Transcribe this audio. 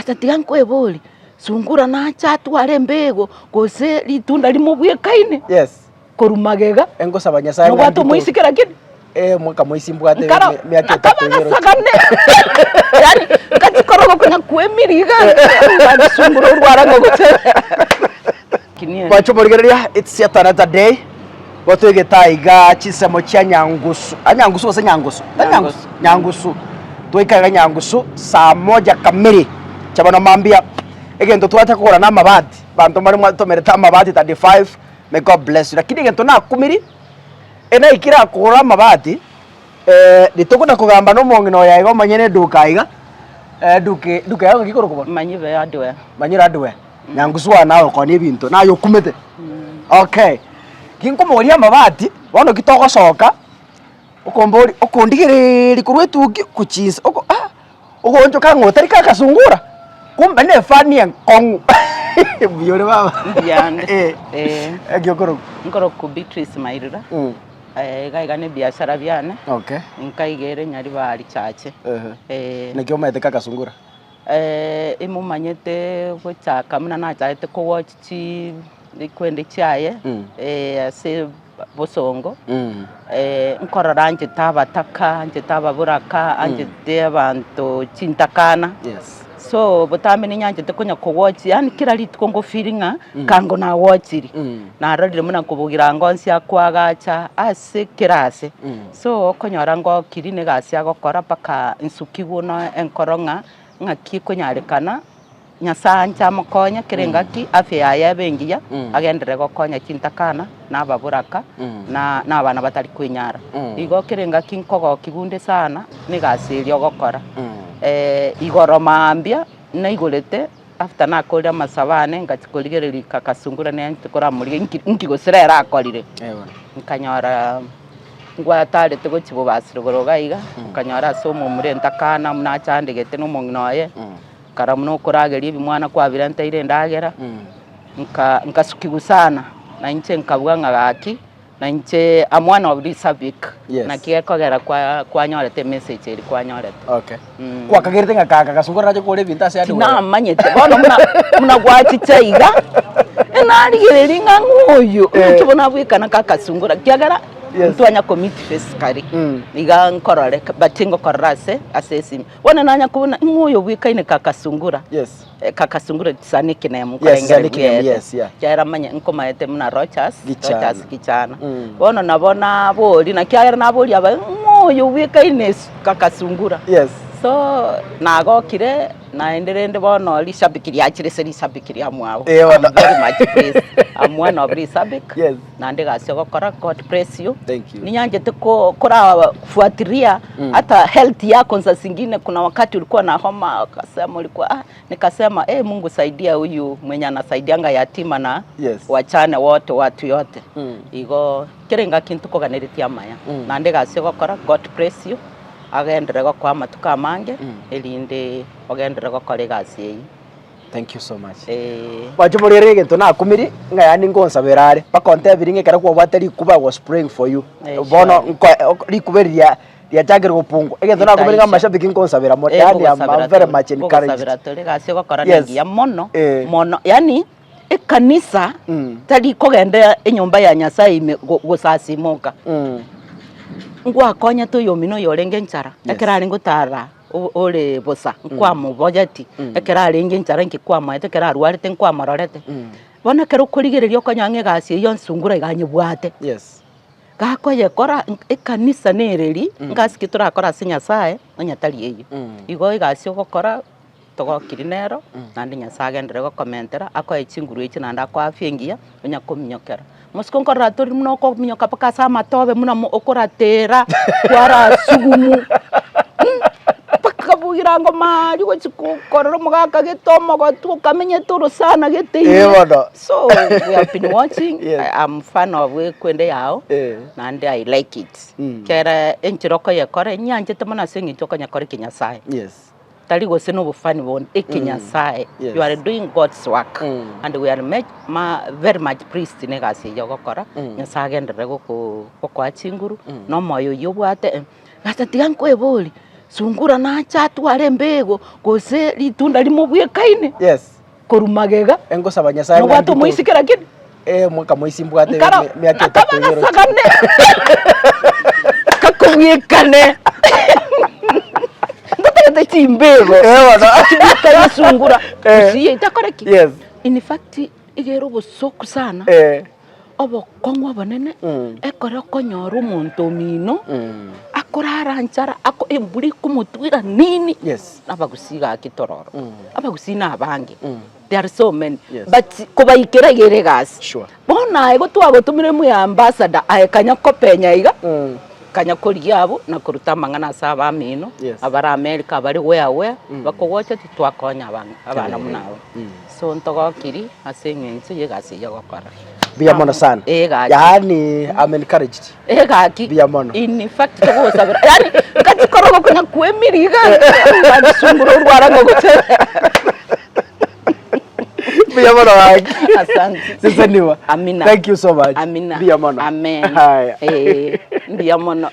gata tiga nkwebori sungura na chatu ale mbego gose litunda limubwekaine yes korumagega engo sabanya sana no bato moisikira kidi mwaka moisimbwate miaka 3 sakane yani kati korogo kunya kwemiriga sungura urwara gute Bacho murigereria it's yet another day Goto taiga chisemo cha Nyangusu. Nyangusu wase Nyangusu. Nyangusu. Tuikaga Nyangusu saa 1 kamili. Chabana mambia egento twata kugora na mabati. Bantu mari mwatomereta mabati 35. May God bless you. Lakini egento na kumiri ena ikira kugora mabati litokuna kugamba no mongino yaigo manyene dukaiga duke yago gikoro kubona manyibe adwe. Manyira adwe. Nyangusu nawe ko ni bintu nayo kumete. Okay. Kinkomoria mabati bono kitoko soka ukombori ukondigiriri kurwetuki kuchinsa ugonjo kangotari kakasungura kumbe ne fani enkongu biyore baba yande gyokoro ngoro ku Beatrice Mairura gaiga ne biashara byane okay nkaigere nyari bari chache nekyo mete kakasungura imumanyete gochaka muna na chaite ko watch chi likwende chaye se bosongo nkorora anje tabataka anje tababuraka anje de abantu chintakana yes so botamene nyanje tekonya ko watch yani kira litko ngo feelinga kango na watchiri na rarire muna kubugira ngonsi akwagacha ase kirase so konyora ngo kirine gasi agokora paka insukiwo no enkoronga ngaki konyarekana nyasanja mukonya kirengaki afya ya bengiya agendere gokonya chintakana na baburaka na abana batari kwinyara igo kirengaki nkogo kigunde sana ni gasirio gokora igoro mambia na igorete after na koria masabane ngatikoligereri kakasungura ne ntikora muri nkigosera akorire nkanyora ngwatare tego chibobasiro goroga nkanyora somo muri ntakana muna chandegete no mongnoye karamuno kurageri bimwana kwa biranta ire ndagera nkasukigusana na inche nkabwa ngagaki na inche amwana obri sabik na kigekogera kwa nyorete message iri kwa nyorete okay kwa kagerete ngakaka kasungura raje kore binta se adu na manyete bono muna gwachi chaiga enari gereri nganguyo tubona bwikana kakasungura kiagara Tuanya committee fescari iga nkorore batingo korase asesi wana nanya kubona ingoyo wikaine kakasungura yes kakasungura tsane kine mukarengere yes yaira manya nkomaete muna Rochas kichana bona nabona boli na kyara naboli aba ingoyo wikaine kakasungura yes so nagokire naenderende bono lishabikiri akire seri sabikiri amwao very much please amwana obri sabik yes nande gasio gokora God bless you thank you ninyanje teko kora fuatilia hata health yako za zingine kuna wakati ulikuwa na homa ukasema ulikuwa nikasema Mungu saidia huyu mwenye anasaidianga yatima na wachane wote watu yote igo kirenga kintu koganeritia maya nande gasio gokora God bless you agendere gokwa matuka mange elinde agendere gokore gasi thank you so much wacho murere gento na kumiri ngayani ngonsa berare pakonte biringe kera kwa bateri kuba was praying for you bono likuberia ya jagere gopungo egento na kumiri ngamashabiki ngonsa bera mo yani am very much encouraged sabira tole gasi gokora ngi ya mono yani kanisa tali kogende enyumba ya Nyasaye gosasimoka ngwa konya to yomino yorenge nchara ekera ngutara ole bosa kwa mubojati ekera renge nchara nkikwa maete ekera rwarete nkwa marorete bona kero kurigererio konyange gasi iyo nsungura iganyibwate yes gakoye kora ekanisa nereri ngasi turakora Nyasaye onyatari eyo igo igasi gokora togokirinero nandi Nyasaye ndere gokomentera akoye chinguru echi nanda kwa afyengia onya kominyokera musiko nkora tori muno ko minyoka paka sama tobe muna okoratera kwara sugumu pakabugira ngo mari gochikukorero mugaka gitomo gotukamenye turu sana gete so we have been watching I'm fan of we kwende yao and I like it kera enchiroko yekore nyanje temana sengi choko nyakore Kinyasaye yes tali go seno bufani won Kinyasaye you are doing God's work and we are very much priest negasi yogokora Nyasaye ndere go kwa chinguru no moyo yobwate atatiga nkweboli sungura na chatu arembego gose litunda limubwekaine yes korumagega engo sabanya saya no watu muisikira kidi mwaka muisimbwate miaka itatu sagane kakubwekane ndotete chimbego wana sungura siye itakoreki yes in fact igero bosoku sana obokongwa bonene ekore konyoru muntu mino akorara nchara ako emburi kumutwira nini yes abagusiga kitororo abagusina abange there are so many but kubaikira gere gas sure bona ego twagotumire mu ambassador ayekanya kopenya iga kanya kuri yabo na kuruta mangana saba mino abara America abari where bakogocha titwakonya abana munawe so ntogokiri asengense yegasi yagokora biamono sana yani I'm encouraged egaki biamono in fact go sabira yani kati korogo kunya kwemiriga badisunguro rwara ngo gute biamono waki asante sasa niwa amina thank you so much amina biamono amen biamono